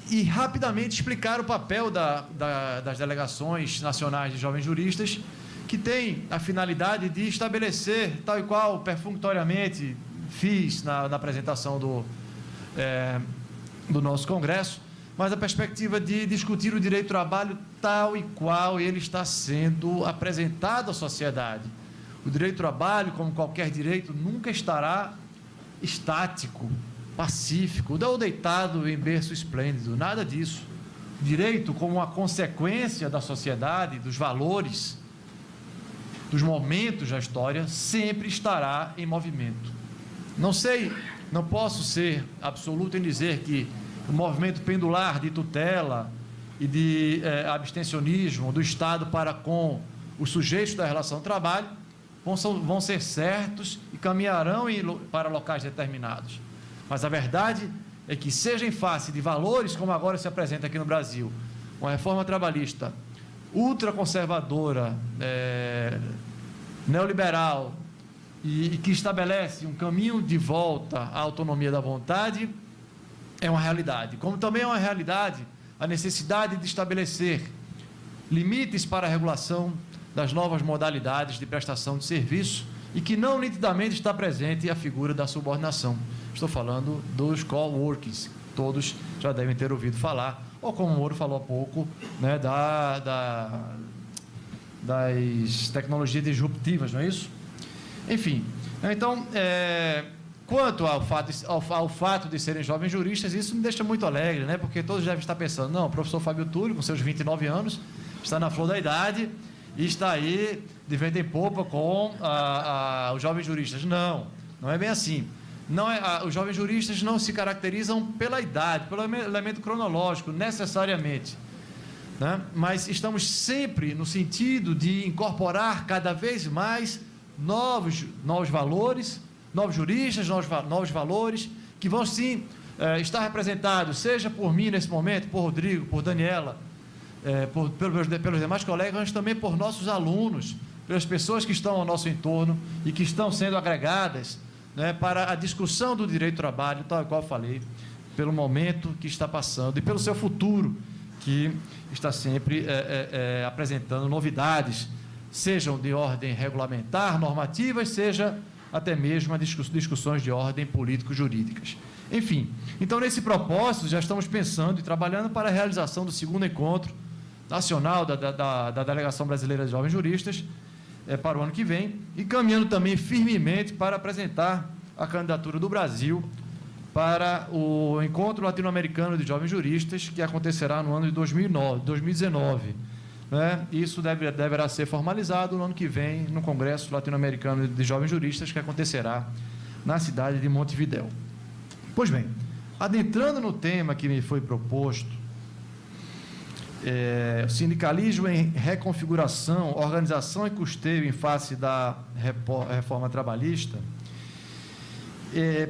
E rapidamente explicar o papel das delegações nacionais de jovens juristas, que tem a finalidade de estabelecer, tal e qual perfunctoriamente fiz na apresentação do nosso Congresso, mas a perspectiva de discutir o direito do trabalho tal e qual ele está sendo apresentado à sociedade. O direito do trabalho, como qualquer direito, nunca estará estático, pacífico, ou deitado em berço esplêndido, nada disso. O direito, como uma consequência da sociedade, dos valores, dos momentos da história, sempre estará em movimento. Não posso ser absoluto em dizer que o movimento pendular de tutela e de abstencionismo do Estado para com os sujeitos da relação de trabalho vão ser certos e caminharão para locais determinados. Mas a verdade é que, seja em face de valores como agora se apresenta aqui no Brasil, uma reforma trabalhista ultraconservadora, neoliberal, e que estabelece um caminho de volta à autonomia da vontade, é uma realidade. Como também é uma realidade a necessidade de estabelecer limites para a regulação das novas modalidades de prestação de serviço e que não nitidamente está presente a figura da subordinação. Estou falando dos coworkings, todos já devem ter ouvido falar, ou como o Moro falou há pouco, né, das tecnologias disruptivas, não é isso? Enfim, então, quanto ao fato de serem jovens juristas, isso me deixa muito alegre, né? Porque todos devem estar pensando, não, o professor Fábio Túlio, com seus 29 anos, está na flor da idade e está aí de vento em popa com os jovens juristas. Não é bem assim. Os jovens juristas não se caracterizam pela idade, pelo elemento cronológico, necessariamente, né? Mas estamos sempre no sentido de incorporar cada vez mais novos valores, novos juristas, novos valores, que vão sim estar representados, seja por mim nesse momento, por Rodrigo, por Daniela, pelos demais colegas, mas também por nossos alunos, pelas pessoas que estão ao nosso entorno e que estão sendo agregadas, né, para a discussão do direito do trabalho, tal qual eu falei, pelo momento que está passando e pelo seu futuro, que está sempre apresentando novidades, sejam de ordem regulamentar, normativas, seja até mesmo discussões de ordem político-jurídicas. Enfim, então, nesse propósito, já estamos pensando e trabalhando para a realização do segundo encontro nacional da Delegação Brasileira de Jovens Juristas para o ano que vem, e caminhando também firmemente para apresentar a candidatura do Brasil para o Encontro Latino-Americano de Jovens Juristas, que acontecerá no ano de 2019. Né? Isso deverá ser formalizado no ano que vem, no Congresso Latino-Americano de Jovens Juristas, que acontecerá na cidade de Montevidéu. Pois bem, adentrando no tema que me foi proposto, sindicalismo em reconfiguração, organização e custeio em face da reforma trabalhista,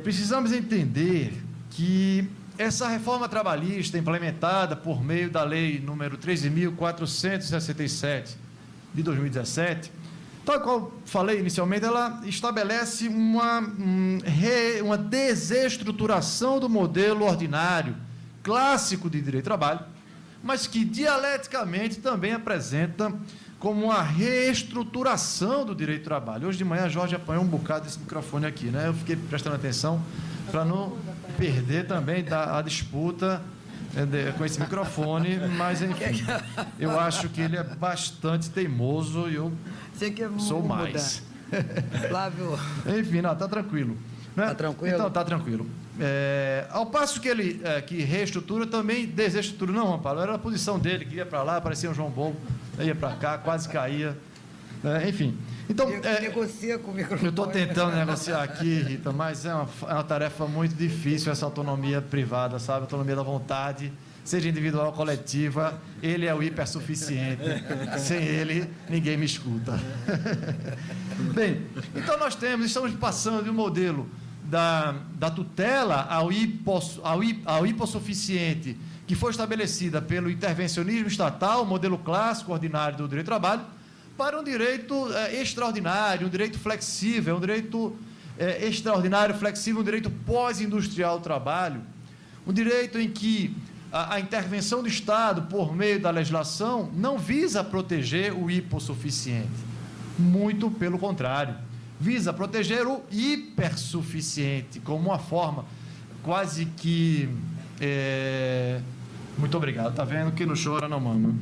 precisamos entender que essa reforma trabalhista implementada por meio da lei número 13.467 de 2017, tal qual falei inicialmente, ela estabelece uma desestruturação do modelo ordinário, clássico de direito do trabalho, mas que dialeticamente também apresenta como uma reestruturação do direito do trabalho. Hoje de manhã, Jorge apanhou um bocado desse microfone aqui, né? Eu fiquei prestando atenção para não perder também a disputa com esse microfone, mas, enfim, eu acho que ele é bastante teimoso e eu sou mais. Flávio. Enfim, não, está tranquilo. Né? Está tranquilo? Então, está tranquilo. Ao passo que ele que reestrutura, também desestrutura. Não, Amparo, era a posição dele, que ia para lá, parecia um João Bom, ia para cá, quase caía. Enfim. Então, negocia com o microfone. Eu estou tentando negociar aqui, Rita, mas é uma tarefa muito difícil essa autonomia privada, sabe? Autonomia da vontade, seja individual ou coletiva, ele é o hipersuficiente. Sem ele, ninguém me escuta. Bem, então nós estamos passando de um modelo da tutela ao hipossuficiente, que foi estabelecida pelo intervencionismo estatal, modelo clássico ordinário do direito do trabalho, para um direito extraordinário, um direito flexível, um direito extraordinário, flexível, um direito pós-industrial do trabalho, Um direito em que a intervenção do Estado, por meio da legislação, não visa proteger o hipossuficiente. Muito pelo contrário. Visa proteger o hipersuficiente, como uma forma quase que... Muito obrigado. Está vendo que não chora, não mama.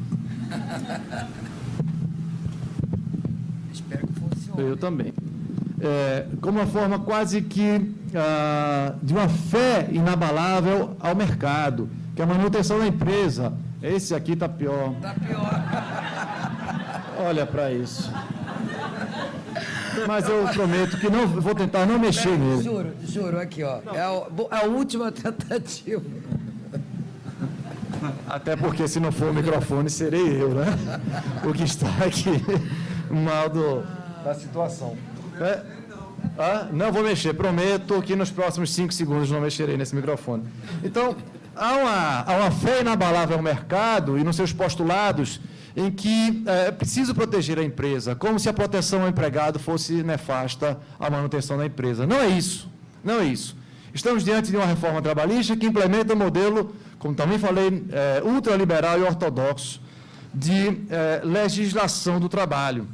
Espero que funcione. Eu também. Como uma forma quase que de uma fé inabalável ao mercado, que é a manutenção da empresa. Esse aqui está pior. Está pior. Olha para isso. Mas eu prometo que não vou tentar não mexer nele. Juro, aqui, ó. É a última tentativa. Até porque, se não for o microfone, serei eu, né? O que está aqui mal da situação. Não vou mexer, prometo que nos próximos 5 segundos não mexerei nesse microfone. Então, há uma fé inabalável ao mercado e nos seus postulados em que é preciso proteger a empresa, como se a proteção ao empregado fosse nefasta à manutenção da empresa. Não é isso, não é isso. Estamos diante de uma reforma trabalhista que implementa um modelo, como também falei, ultraliberal e ortodoxo de legislação do trabalho.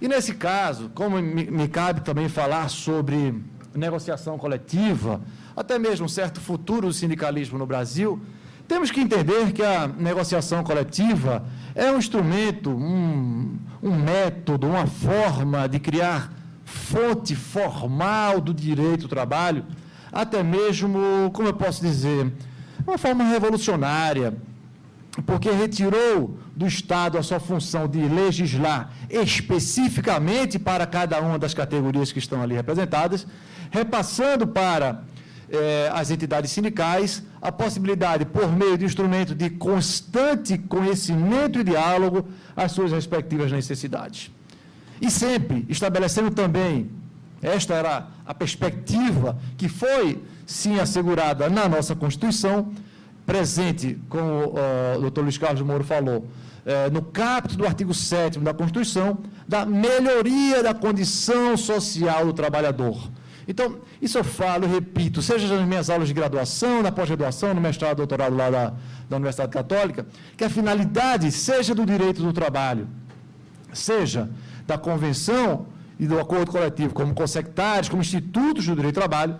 E nesse caso, como me cabe também falar sobre negociação coletiva, até mesmo um certo futuro do sindicalismo no Brasil, temos que entender que a negociação coletiva é um instrumento, um método, uma forma de criar fonte formal do direito do trabalho, até mesmo, como eu posso dizer, uma forma revolucionária, porque retirou do Estado a sua função de legislar especificamente para cada uma das categorias que estão ali representadas, repassando para as entidades sindicais a possibilidade, por meio de instrumento de constante conhecimento e diálogo, as suas respectivas necessidades. E sempre estabelecendo também, esta era a perspectiva que foi, sim, assegurada na nossa Constituição, presente, como o Dr. Luiz Carlos Moro falou, no caput do artigo 7º da Constituição, da melhoria da condição social do trabalhador. Então, isso eu falo e repito, seja nas minhas aulas de graduação, na pós-graduação, no mestrado, doutorado lá da Universidade Católica, que a finalidade seja do direito do trabalho, seja da convenção e do acordo coletivo, como consectários, como institutos do direito do trabalho,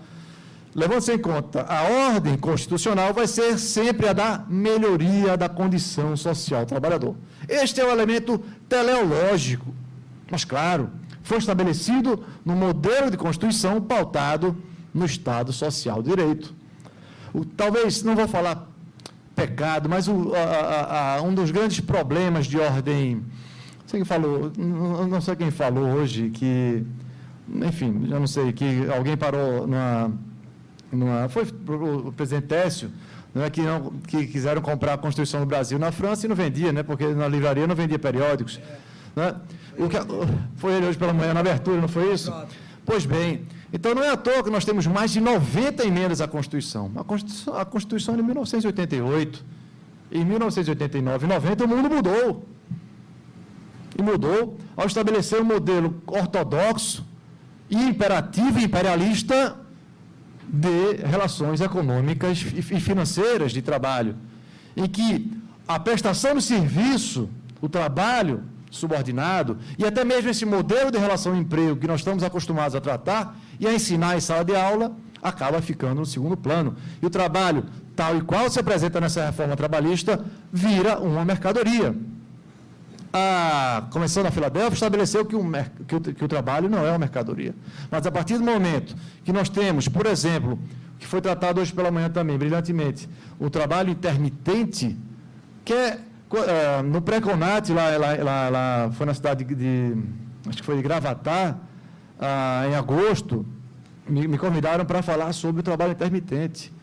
levando-se em conta a ordem constitucional, vai ser sempre a da melhoria da condição social do trabalhador. Este é o elemento teleológico, mas claro, foi estabelecido no modelo de Constituição pautado no Estado Social de Direito. Talvez, não vou falar pecado, mas um dos grandes problemas de ordem, não sei quem falou hoje, que, enfim, já não sei, que alguém parou foi o presidente Técio, né, que quiseram comprar a Constituição do Brasil na França e não vendia, né, porque na livraria não vendia periódicos. Né? Foi ele hoje pela manhã na abertura, não foi isso? Pois bem, então não é à toa que nós temos mais de 90 emendas à Constituição. A Constituição é de 1988, em 1989 e 90 o mundo mudou. E mudou ao estabelecer um modelo ortodoxo, imperativo e imperialista de relações econômicas e financeiras de trabalho, em que a prestação do serviço, o trabalho subordinado, e até mesmo esse modelo de relação de emprego que nós estamos acostumados a tratar e a ensinar em sala de aula, acaba ficando no segundo plano. E o trabalho, tal e qual se apresenta nessa reforma trabalhista, vira uma mercadoria. A Convenção da Filadélfia estabeleceu que o trabalho não é uma mercadoria. Mas, a partir do momento que nós temos, por exemplo, que foi tratado hoje pela manhã também, brilhantemente, o trabalho intermitente, que é no pré-conat, lá foi na cidade acho que foi de Gravatá, em agosto, me convidaram para falar sobre o trabalho intermitente.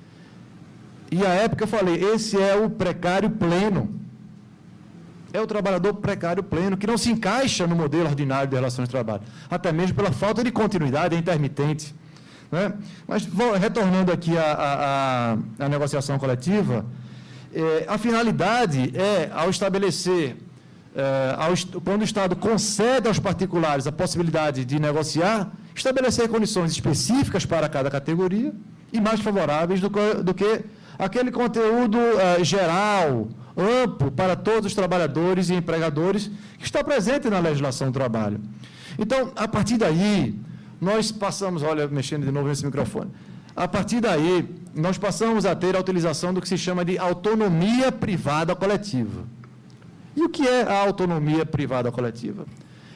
E, à época, eu falei, esse é o precário pleno. É o trabalhador precário pleno, que não se encaixa no modelo ordinário de relações de trabalho, até mesmo pela falta de continuidade, é intermitente. Né? Mas, retornando aqui à negociação coletiva, a finalidade é, ao estabelecer, quando o Estado concede aos particulares a possibilidade de negociar, estabelecer condições específicas para cada categoria e mais favoráveis do que aquele conteúdo geral, amplo, para todos os trabalhadores e empregadores, que está presente na legislação do trabalho. Então, a partir daí, nós passamos, olha, mexendo de novo nesse microfone, a partir daí, nós passamos a ter a utilização do que se chama de autonomia privada coletiva. E o que é a autonomia privada coletiva?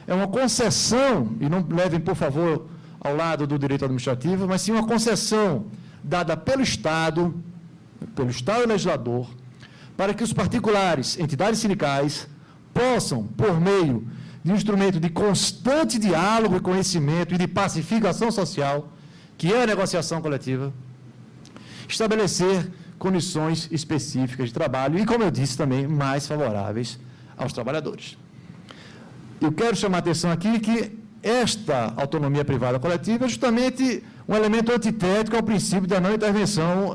É uma concessão, e não levem, por favor, ao lado do direito administrativo, mas sim uma concessão dada pelo Estado legislador, para que os particulares, entidades sindicais, possam, por meio de um instrumento de constante diálogo e conhecimento e de pacificação social, que é a negociação coletiva, estabelecer condições específicas de trabalho e, como eu disse também, mais favoráveis aos trabalhadores. Eu quero chamar a atenção aqui que esta autonomia privada coletiva é justamente um elemento antitético ao princípio da não intervenção,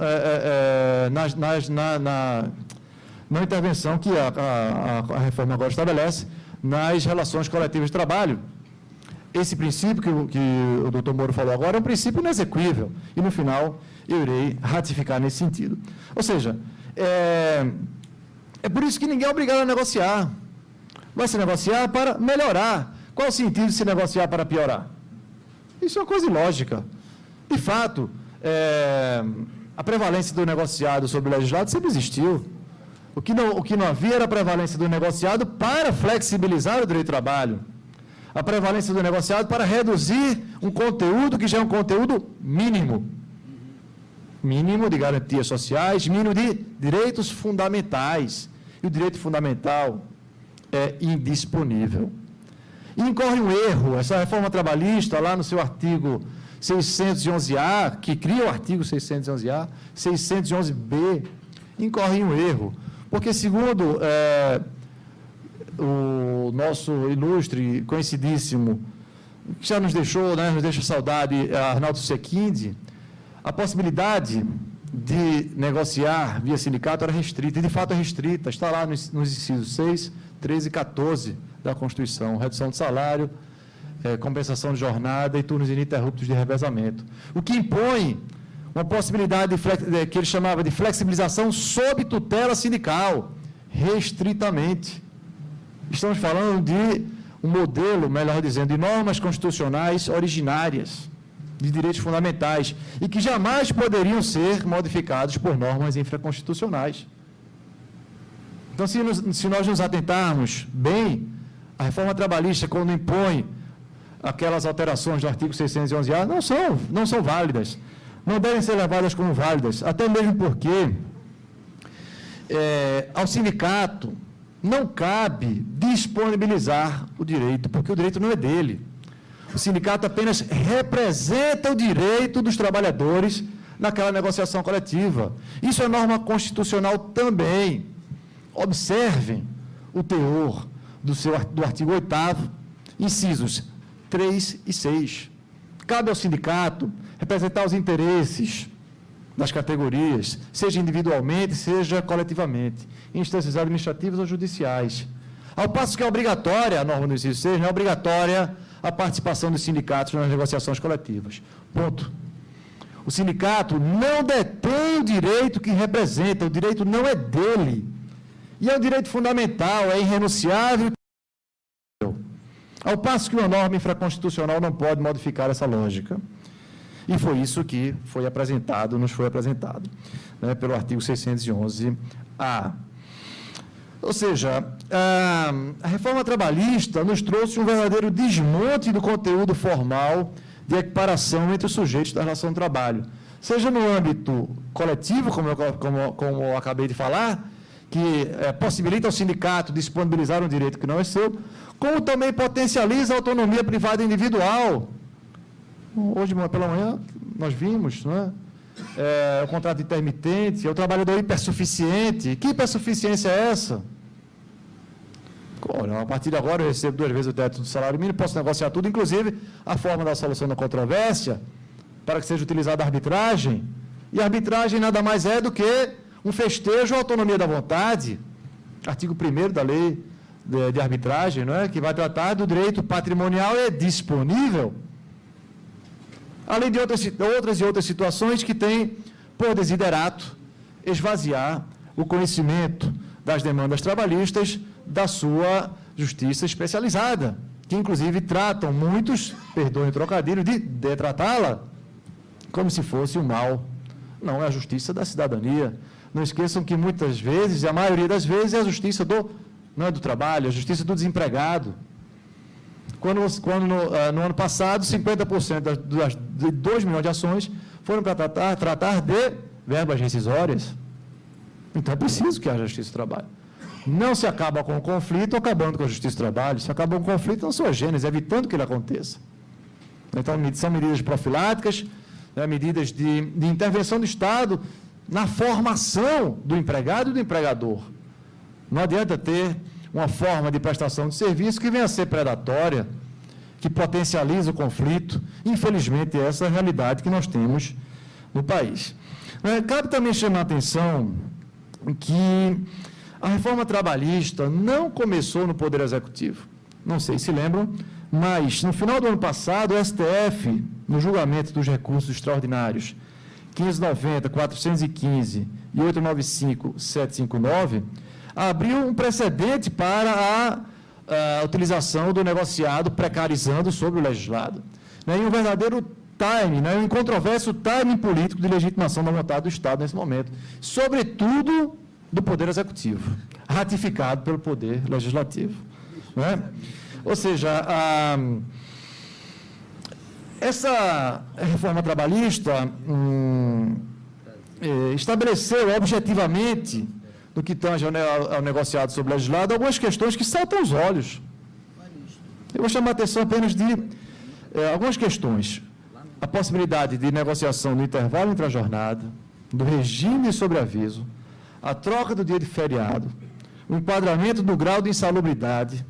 não intervenção que a reforma agora estabelece nas relações coletivas de trabalho. Esse princípio que o doutor Moro falou agora é um princípio inexequível e, no final, eu irei ratificar nesse sentido. Ou seja, é por isso que ninguém é obrigado a negociar. Vai se negociar para melhorar. Qual o sentido de se negociar para piorar? Isso é uma coisa ilógica. De fato, a prevalência do negociado sobre o legislado sempre existiu. O que não havia era a prevalência do negociado para flexibilizar o direito do trabalho. A prevalência do negociado para reduzir um conteúdo que já é um conteúdo mínimo. Mínimo de garantias sociais, mínimo de direitos fundamentais. E o direito fundamental é indisponível. E incorre um erro, essa reforma trabalhista, lá no seu artigo 611-A, que cria o artigo 611-A, 611-B, incorre em um erro, porque segundo o nosso ilustre, conhecidíssimo, que já nos deixou, nos deixa saudade, Arnaldo Sequinde, a possibilidade de negociar via sindicato era restrita, e de fato é restrita, está lá nos incisos 6, 13 e 14 da Constituição, redução de salário, compensação de jornada e turnos ininterruptos de revezamento. O que impõe uma possibilidade que ele chamava de flexibilização sob tutela sindical, restritamente. Estamos falando de um modelo, melhor dizendo, de normas constitucionais originárias, de direitos fundamentais, e que jamais poderiam ser modificados por normas infraconstitucionais. Então, se nós nos atentarmos bem, a reforma trabalhista, quando impõe aquelas alterações do artigo 611-A, não são válidas, não devem ser levadas como válidas, até mesmo porque ao sindicato não cabe disponibilizar o direito, porque o direito não é dele. O sindicato apenas representa o direito dos trabalhadores naquela negociação coletiva. Isso é norma constitucional também. Observem o teor do artigo 8º, incisos 3 e 6. Cabe ao sindicato representar os interesses das categorias, seja individualmente, seja coletivamente, em instâncias administrativas ou judiciais. Ao passo que é obrigatória, a norma do inciso 6, não é obrigatória a participação dos sindicatos nas negociações coletivas. Ponto. O sindicato não detém o direito que representa, o direito não é dele. E é um direito fundamental, é irrenunciável. Ao passo que uma norma infraconstitucional não pode modificar essa lógica. E foi isso que foi apresentado, nos foi apresentado, pelo artigo 611-A. Ou seja, a reforma trabalhista nos trouxe um verdadeiro desmonte do conteúdo formal de equiparação entre os sujeitos da relação de trabalho, seja no âmbito coletivo, como eu acabei de falar, que possibilita ao sindicato disponibilizar um direito que não é seu, como também potencializa a autonomia privada individual. Hoje pela manhã nós vimos, o contrato intermitente, o trabalhador hipersuficiente. Que hipersuficiência é essa? Olha, a partir de agora eu recebo 2 vezes o teto do salário mínimo, posso negociar tudo, inclusive a forma da solução da controvérsia, para que seja utilizada a arbitragem. E a arbitragem nada mais é do que um festejo à autonomia da vontade. Artigo 1º da lei de arbitragem, que vai tratar do direito patrimonial é disponível. Além de outras situações que têm, por desiderato, esvaziar o conhecimento das demandas trabalhistas da sua justiça especializada, que inclusive tratam muitos, perdoem o trocadilho, de detratá-la como se fosse o mal. Não, é a justiça da cidadania. Não esqueçam que muitas vezes, e a maioria das vezes, é a justiça não é do trabalho, é a justiça do desempregado. Quando no ano passado, 50% de 2 milhões de ações foram para tratar de verbas rescisórias. Então é preciso que haja justiça do trabalho. Não se acaba com o conflito acabando com a justiça do trabalho, se acaba com o conflito na sua gênese, evitando que ele aconteça. Então, são medidas profiláticas, né, medidas de intervenção do Estado na formação do empregado e do empregador. Não adianta ter uma forma de prestação de serviço que venha a ser predatória, que potencializa o conflito. Infelizmente, essa é a realidade que nós temos no país. Cabe também chamar a atenção que a reforma trabalhista não começou no Poder Executivo. Não sei se lembram, mas no final do ano passado, o STF, no julgamento dos recursos extraordinários 590, 415 e 895, 759, abriu um precedente para a utilização do negociado precarizando sobre o legislado. E um verdadeiro time, um incontroverso timing político de legitimação da vontade do Estado nesse momento, sobretudo do Poder Executivo, ratificado pelo Poder Legislativo. Não é? Ou seja, essa reforma trabalhista estabeleceu objetivamente, no que tange ao negociado sobre o legislado, algumas questões que saltam aos olhos. Eu vou chamar a atenção apenas de algumas questões. A possibilidade de negociação no intervalo entre a jornada, do regime de sobreaviso, a troca do dia de feriado, o enquadramento do grau de insalubridade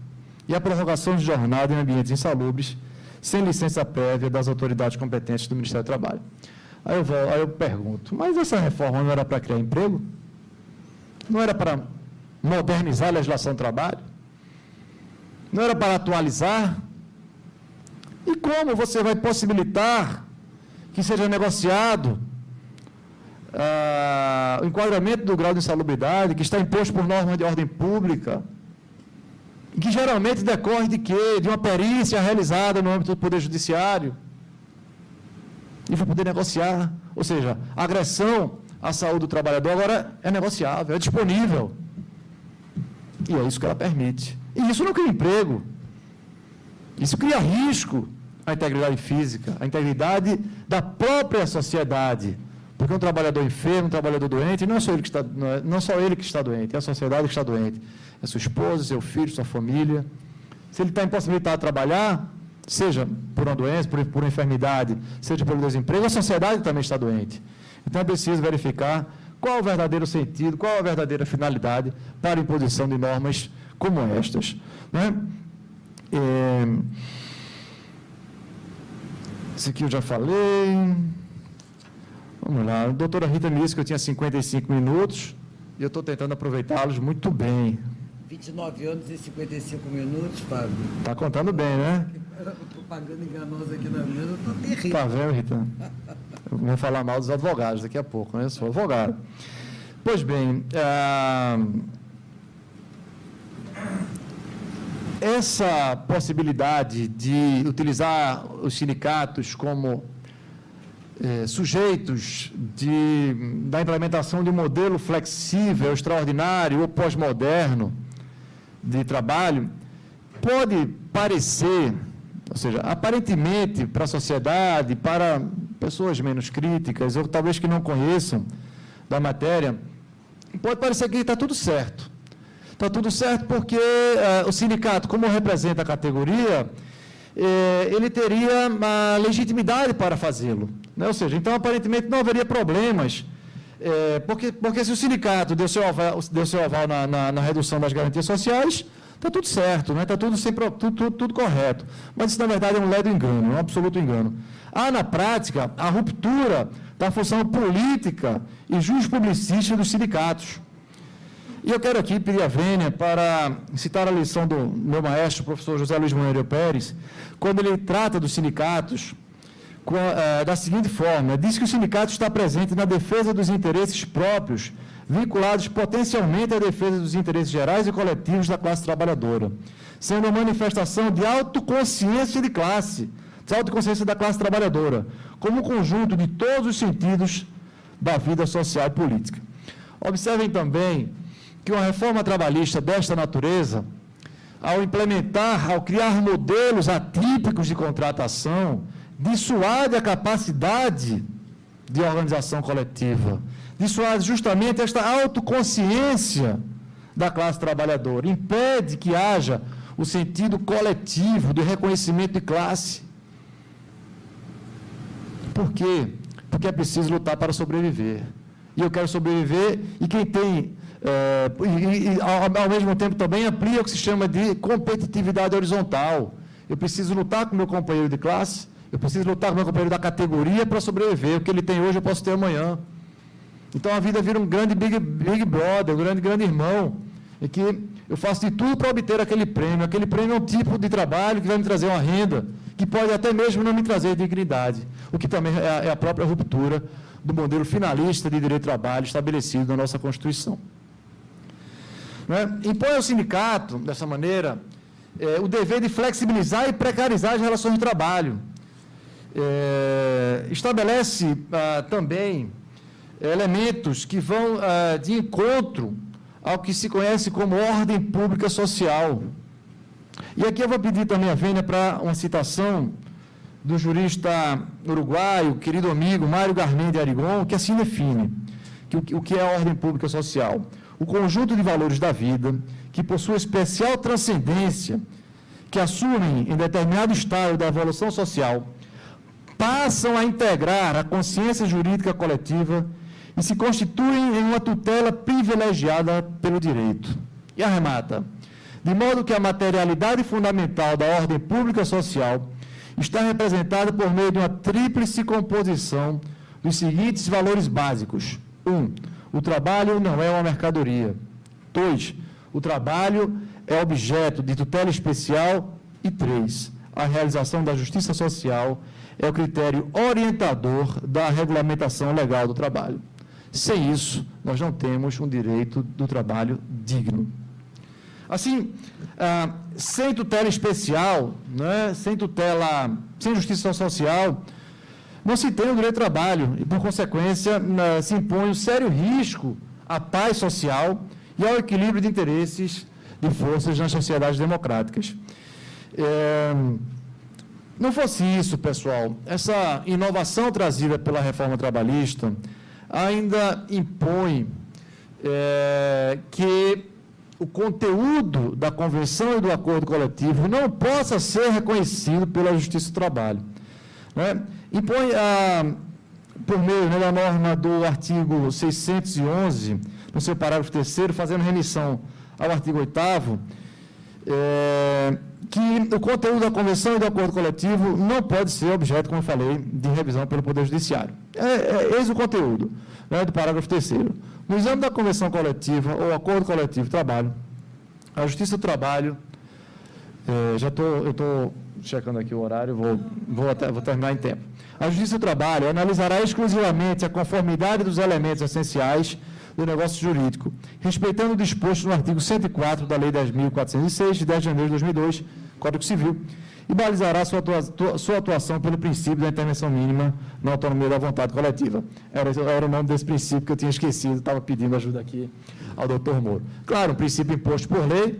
e a prorrogação de jornada em ambientes insalubres, sem licença prévia das autoridades competentes do Ministério do Trabalho. Aí eu pergunto, mas essa reforma não era para criar emprego? Não era para modernizar a legislação do trabalho? Não era para atualizar? E como você vai possibilitar que seja negociado o enquadramento do grau de insalubridade, que está imposto por norma de ordem pública, que geralmente decorre de quê? De uma perícia realizada no âmbito do Poder Judiciário, e vai poder negociar. Ou seja, a agressão à saúde do trabalhador agora é negociável, é disponível. E é isso que ela permite. E isso não cria emprego. Isso cria risco à integridade física, à integridade da própria sociedade. Porque um trabalhador enfermo, um trabalhador doente, não só ele que está doente, é a sociedade que está doente. É sua esposa, seu filho, sua família. Se ele está impossibilitado de trabalhar, seja por uma doença, por uma enfermidade, seja pelo desemprego, a sociedade também está doente. Então é preciso verificar qual é o verdadeiro sentido, qual é a verdadeira finalidade para a imposição de normas como estas. Né? Isso aqui eu já falei. Vamos lá. A doutora Rita me disse que eu tinha 55 minutos e eu estou tentando aproveitá-los muito bem. 29 anos e 55 minutos, Fábio. Está contando bem, né? Propaganda enganosa aqui na mesa, eu estou terrível. Está vendo, Rita? Eu vou falar mal dos advogados daqui a pouco, né? Eu sou advogado. Pois bem, essa possibilidade de utilizar os sindicatos como sujeitos da implementação de um modelo flexível, extraordinário ou pós-moderno de trabalho, pode parecer, ou seja, aparentemente para a sociedade, para pessoas menos críticas, ou talvez que não conheçam da matéria, pode parecer que está tudo certo. Está tudo certo porque o sindicato, como representa a categoria, ele teria uma legitimidade para fazê-lo. Né? Ou seja, então, aparentemente, não haveria problemas, porque se o sindicato deu seu aval na redução das garantias sociais, está tudo certo, né? Está tudo correto. Mas isso, na verdade, é um ledo engano, um absoluto engano. Há, na prática, a ruptura da função política e publicística dos sindicatos. E eu quero aqui pedir a vênia para citar a lição do meu maestro, o professor José Luiz Moreira Pérez, quando ele trata dos sindicatos da seguinte forma: diz que o sindicato está presente na defesa dos interesses próprios, vinculados potencialmente à defesa dos interesses gerais e coletivos da classe trabalhadora, sendo uma manifestação de autoconsciência de classe, de autoconsciência da classe trabalhadora, como um conjunto de todos os sentidos da vida social e política. Observem também que uma reforma trabalhista desta natureza, ao criar modelos atípicos de contratação, dissuade a capacidade de organização coletiva, dissuade justamente esta autoconsciência da classe trabalhadora, impede que haja o sentido coletivo de reconhecimento de classe. Por quê? Porque é preciso lutar para sobreviver. E eu quero sobreviver, e quem tem, ao mesmo tempo também amplia o que se chama de competitividade horizontal. Eu preciso lutar com o meu companheiro de classe, eu preciso lutar com o meu companheiro da categoria para sobreviver. O que ele tem hoje eu posso ter amanhã. Então a vida vira um grande Big Brother, um grande irmão, em que eu faço de tudo para obter aquele prêmio. Aquele prêmio é um tipo de trabalho que vai me trazer uma renda, que pode até mesmo não me trazer dignidade, o que também é a própria ruptura do modelo finalista de direito do trabalho estabelecido na nossa Constituição. Impõe ao sindicato, dessa maneira, o dever de flexibilizar e precarizar as relações de trabalho. Estabelece também elementos que vão de encontro ao que se conhece como ordem pública social. E aqui eu vou pedir também a vênia para uma citação do jurista uruguaio, querido amigo Mário Garmendia Arigon, que assim define o que é a ordem pública social: o conjunto de valores da vida que possui especial transcendência, que assumem em determinado estágio da evolução social, passam a integrar a consciência jurídica coletiva e se constituem em uma tutela privilegiada pelo direito. E arremata: de modo que a materialidade fundamental da ordem pública social está representada por meio de uma tríplice composição dos seguintes valores básicos. 1. O trabalho não é uma mercadoria. 2. O trabalho é objeto de tutela especial. E 3. A realização da justiça social é o critério orientador da regulamentação legal do trabalho. Sem isso, nós não temos um direito do trabalho digno. Assim, sem tutela especial, sem justiça social, não se tem o direito ao trabalho e, por consequência, se impõe um sério risco à paz social e ao equilíbrio de interesses de forças nas sociedades democráticas. Não fosse isso, pessoal, essa inovação trazida pela reforma trabalhista ainda impõe que o conteúdo da convenção e do acordo coletivo não possa ser reconhecido pela Justiça do Trabalho. Impõe, por meio da norma do artigo 611, no seu parágrafo 3º, fazendo remissão ao artigo 8º, que o conteúdo da convenção e do acordo coletivo não pode ser objeto, como eu falei, de revisão pelo Poder Judiciário. Eis o conteúdo do parágrafo 3º. No exame da convenção coletiva ou acordo coletivo de trabalho, a Justiça do Trabalho, eu estou checando aqui o horário, vou terminar em tempo. A Justiça do Trabalho analisará exclusivamente a conformidade dos elementos essenciais do negócio jurídico, respeitando o disposto no artigo 104 da Lei 10.406, de 10 de janeiro de 2002, Código Civil, e balizará sua atuação pelo princípio da intervenção mínima na autonomia da vontade coletiva. Era o nome desse princípio que eu tinha esquecido, estava pedindo ajuda aqui ao doutor Moro. Claro, um princípio imposto por lei,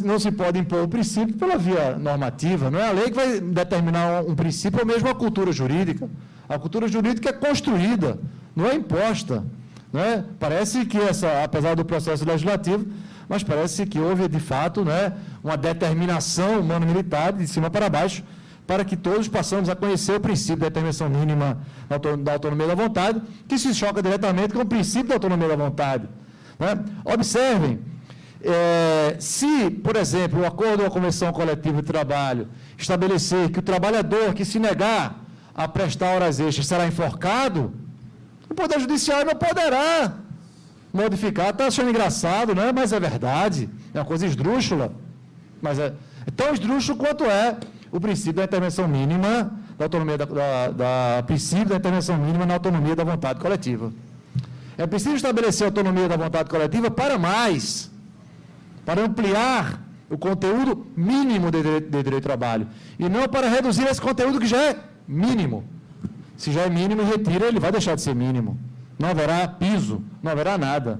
não se pode impor o princípio pela via normativa, não é a lei que vai determinar um princípio, ou mesmo a cultura jurídica. A cultura jurídica é construída, não é imposta. Parece que, apesar do processo legislativo, mas parece que houve, de fato, uma determinação humano-militar, de cima para baixo, para que todos possamos a conhecer o princípio da intervenção mínima da autonomia da vontade, que se choca diretamente com o princípio da autonomia da vontade. Observem, se, por exemplo, o acordo ou a convenção coletiva de trabalho estabelecer que o trabalhador que se negar a prestar horas extras será enforcado, o Poder Judiciário não poderá modificar. Está achando engraçado, mas é verdade, é uma coisa esdrúxula, mas é tão esdrúxulo quanto é o princípio da intervenção mínima da autonomia princípio da intervenção mínima na autonomia da vontade coletiva. É preciso estabelecer a autonomia da vontade coletiva para ampliar o conteúdo mínimo de direito de trabalho, e não para reduzir esse conteúdo que já é mínimo. Se já é mínimo e retira, ele vai deixar de ser mínimo. Não haverá piso, não haverá nada.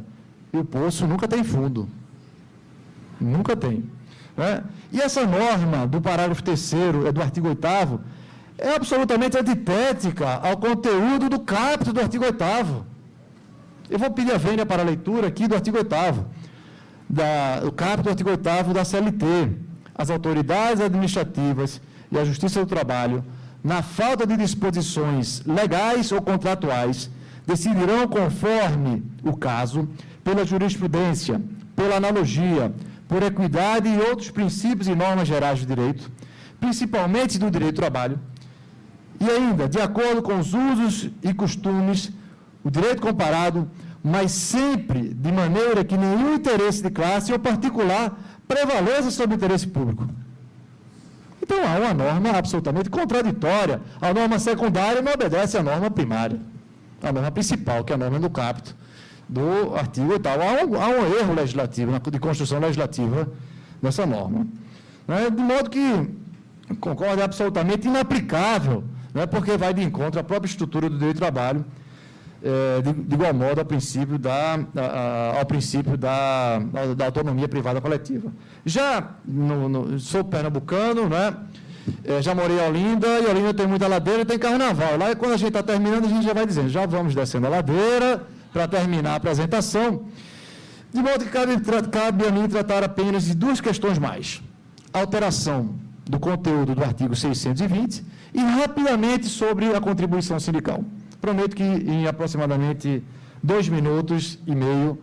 E o poço nunca tem fundo. Nunca tem. Né? E essa norma do parágrafo 3º do artigo 8º é absolutamente antitética ao conteúdo do caput do artigo 8º. Eu vou pedir a vênia para a leitura aqui do artigo 8º, o caput do artigo 8º da CLT. As autoridades administrativas e a Justiça do Trabalho, na falta de disposições legais ou contratuais, decidirão, conforme o caso, pela jurisprudência, pela analogia, por equidade e outros princípios e normas gerais do direito, principalmente do direito do trabalho, e ainda, de acordo com os usos e costumes, o direito comparado, mas sempre de maneira que nenhum interesse de classe ou particular prevaleça sobre o interesse público. Então, há uma norma absolutamente contraditória. A norma secundária não obedece à norma primária, a norma principal, que é a norma do caput do artigo 8º. Há um erro legislativo, de construção legislativa nessa norma. Né? De modo que, concordo, é absolutamente inaplicável, né? Porque vai de encontro à própria estrutura do direito do trabalho, de igual modo ao princípio da autonomia privada coletiva. Já sou pernambucano, né? Já morei em Olinda, e Olinda tem muita ladeira e tem carnaval. Lá, quando a gente está terminando, a gente já vai dizendo, já vamos descendo a ladeira para terminar a apresentação, de modo que cabe a mim tratar apenas de duas questões mais. A alteração do conteúdo do artigo 620 e, rapidamente, sobre a contribuição sindical. Prometo que em aproximadamente 2 minutos e meio,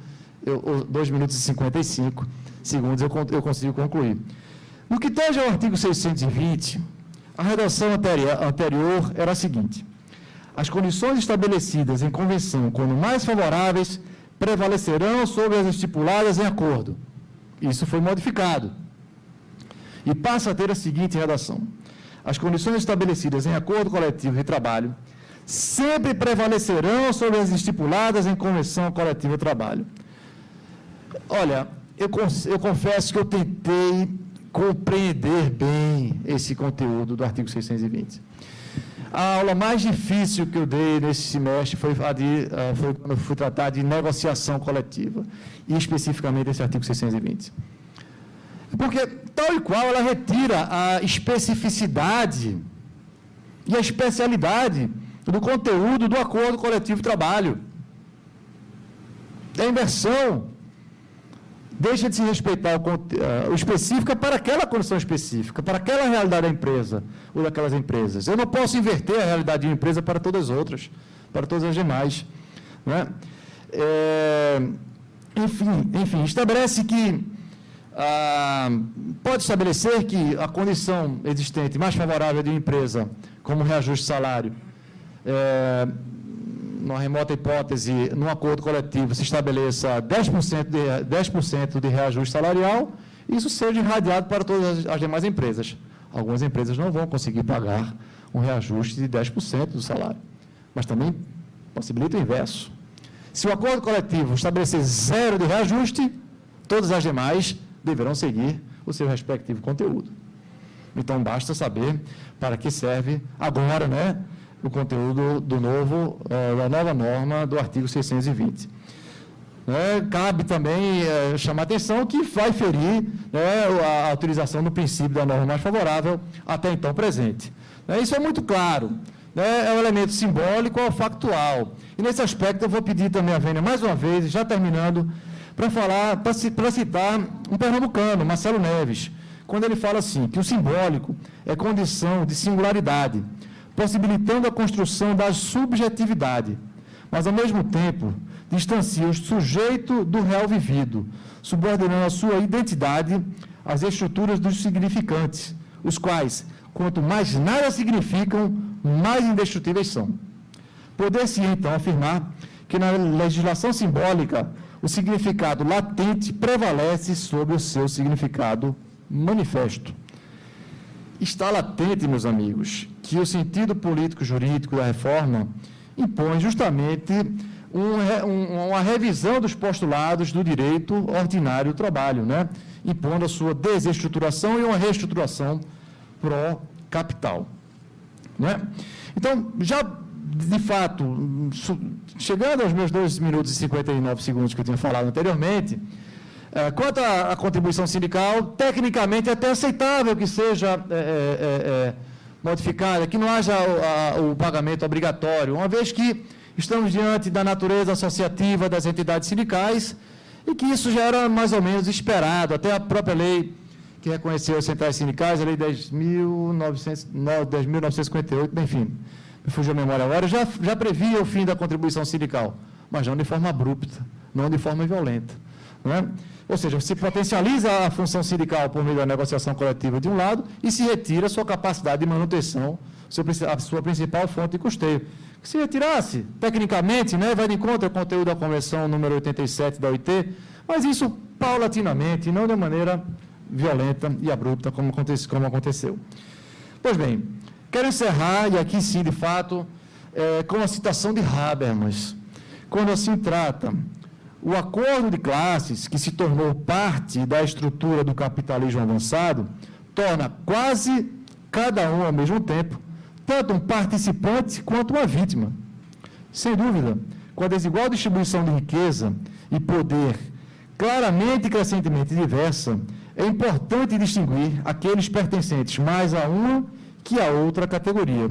2 minutos e 55 segundos, eu consigo concluir. No que tange ao artigo 620, a redação anterior era a seguinte: as condições estabelecidas em convenção, quando mais favoráveis, prevalecerão sobre as estipuladas em acordo. Isso foi modificado. E passa a ter a seguinte redação: as condições estabelecidas em acordo coletivo de trabalho sempre prevalecerão sobre as estipuladas em convenção coletiva de trabalho. Olha, eu confesso que eu tentei compreender bem esse conteúdo do artigo 620. A aula mais difícil que eu dei nesse semestre foi quando eu fui tratar de negociação coletiva, e especificamente esse artigo 620. Porque, tal e qual, ela retira a especificidade e a especialidade do conteúdo do acordo coletivo de trabalho. A inversão deixa de se respeitar o específico para aquela condição específica, para aquela realidade da empresa ou daquelas empresas. Eu não posso inverter a realidade de uma empresa para todas as outras, para todas as demais. Né? Enfim, estabelece que pode estabelecer que a condição existente mais favorável de uma empresa, como reajuste de salário, numa remota hipótese, num acordo coletivo, se estabeleça 10% de reajuste salarial, isso seja irradiado para todas as demais empresas. Algumas empresas não vão conseguir pagar um reajuste de 10% do salário, mas também possibilita o inverso. Se o acordo coletivo estabelecer 0 de reajuste, todas as demais deverão seguir o seu respectivo conteúdo. Então, basta saber para que serve agora, né, o conteúdo da nova norma do artigo 620. Cabe também chamar a atenção que vai ferir, né, a utilização do princípio da norma mais favorável até então presente. Isso é muito claro, né, é um elemento simbólico ou factual. E nesse aspecto eu vou pedir também a vênia mais uma vez, já terminando, para citar um pernambucano, Marcelo Neves, quando ele fala assim, que o simbólico é condição de singularidade, possibilitando a construção da subjetividade, mas, ao mesmo tempo, distancia o sujeito do real vivido, subordinando a sua identidade às estruturas dos significantes, os quais, quanto mais nada significam, mais indestrutíveis são. Poder-se, então, afirmar que, na legislação simbólica, o significado latente prevalece sobre o seu significado manifesto. Está latente, meus amigos, que o sentido político-jurídico da reforma impõe justamente uma revisão dos postulados do direito ordinário do trabalho, né? Impondo a sua desestruturação e uma reestruturação pró-capital. Né? Então, já de fato, chegando aos meus 2 minutos e 59 segundos que eu tinha falado anteriormente, quanto à contribuição sindical, tecnicamente é até aceitável que seja modificada, que não haja o pagamento obrigatório, uma vez que estamos diante da natureza associativa das entidades sindicais e que isso já era mais ou menos esperado, até a própria lei que reconheceu as centrais sindicais, a lei 10.958, enfim, me fugiu a memória agora, já previa o fim da contribuição sindical, mas não de forma abrupta, não de forma violenta. Não é? Ou seja, se potencializa a função sindical por meio da negociação coletiva de um lado e se retira a sua capacidade de manutenção, a sua principal fonte de custeio. Que se retirasse, tecnicamente, né, vai de encontro ao conteúdo da Convenção número 87 da OIT, mas isso paulatinamente, não de maneira violenta e abrupta, como aconteceu. Pois bem, quero encerrar, e aqui sim, de fato, com a citação de Habermas, quando assim trata o acordo de classes, que se tornou parte da estrutura do capitalismo avançado, torna quase cada um ao mesmo tempo, tanto um participante quanto uma vítima. Sem dúvida, com a desigual distribuição de riqueza e poder claramente e crescentemente diversa, é importante distinguir aqueles pertencentes mais a uma que a outra categoria.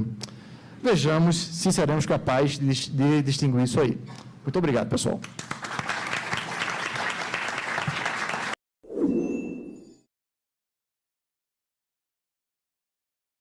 Vejamos se seremos capazes de distinguir isso aí. Muito obrigado, pessoal.